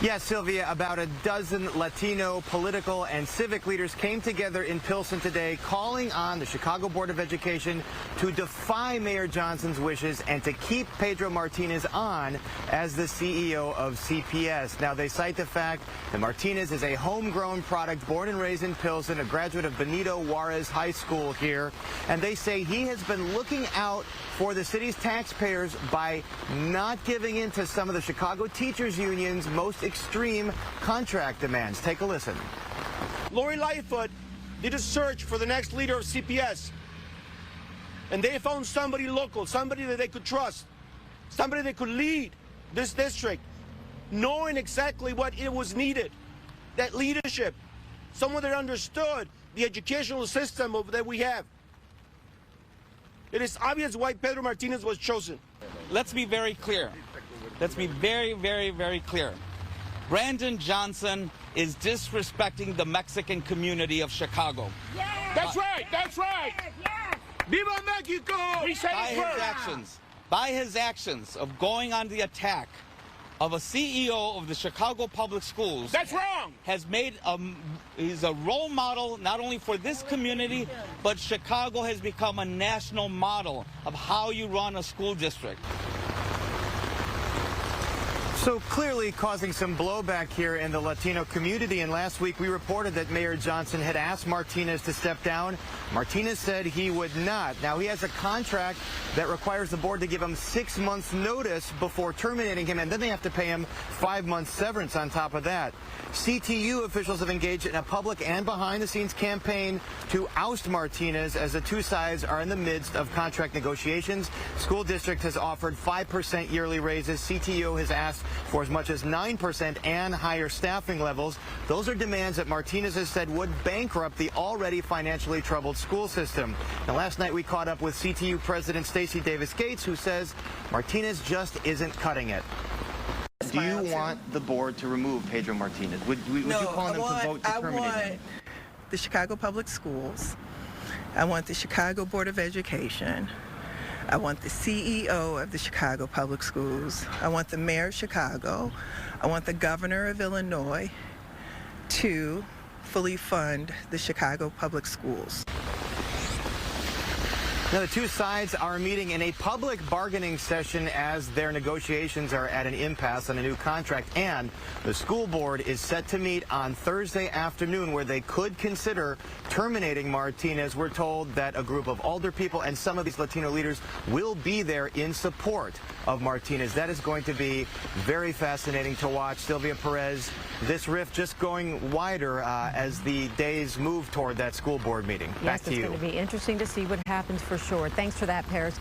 Yes, Sylvia, about a dozen Latino political and civic leaders came together in Pilsen today calling on the Chicago Board of Education to defy Mayor Johnson's wishes and to keep Pedro Martinez on as the CEO of CPS. Now, they cite the fact that Martinez is a homegrown product born and raised in Pilsen, a graduate of Benito Juarez High School here, and they say he has been looking out for the city's taxpayers by not giving in to some of the Chicago Teachers Union's most extreme contract demands. Take a listen. Lori Lightfoot did a search for the next leader of CPS, and they found somebody local, somebody that they could trust, somebody that could lead this district, knowing exactly what it was needed, that leadership, someone that understood the educational system that we have. It is obvious why Pedro Martinez was chosen. Let's be very clear. Let's be very, very, very clear. Brandon Johnson is disrespecting the Mexican community of Chicago. Yes. That's right, that's right. Yes. Viva Mexico! We said By his actions of going on the attack of a CEO of the Chicago Public Schools. That's wrong! Has made he's a role model not only for this community, but Chicago has become a national model of how you run a school district. So clearly causing some blowback here in the Latino community. And last week we reported that Mayor Johnson had asked Martinez to step down. Martinez said he would not. Now he has a contract that requires the board to give him 6 months notice before terminating him, and then they have to pay him 5 months severance on top of that. CTU officials have engaged in a public and behind-the-scenes campaign to oust Martinez as the two sides are in the midst of contract negotiations. School district has offered 5% yearly raises. CTU has asked for as much as 9% and higher staffing levels. Those are demands that Martinez has said would bankrupt the already financially troubled school system. Now, last night we caught up with CTU President Stacey Davis Gates, who says Martinez just isn't cutting it. Do you want the board to remove Pedro Martinez? Would you call them to vote to terminate him? I want the Chicago Public Schools. I want the Chicago Board of Education. I want the CEO of the Chicago Public Schools. I want the Mayor of Chicago. I want the Governor of Illinois to fully fund the Chicago Public Schools. Now, the two sides are meeting in a public bargaining session as their negotiations are at an impasse on a new contract, and the school board is set to meet on Thursday afternoon where they could consider terminating Martinez. We're told that a group of older people and some of these Latino leaders will be there in support of Martinez. That is going to be very fascinating to watch. Sylvia Perez, this rift just going wider as the days move toward that school board meeting. Yes, Back to you. It's going to be interesting to see what happens for sure. Thanks for that, Paris.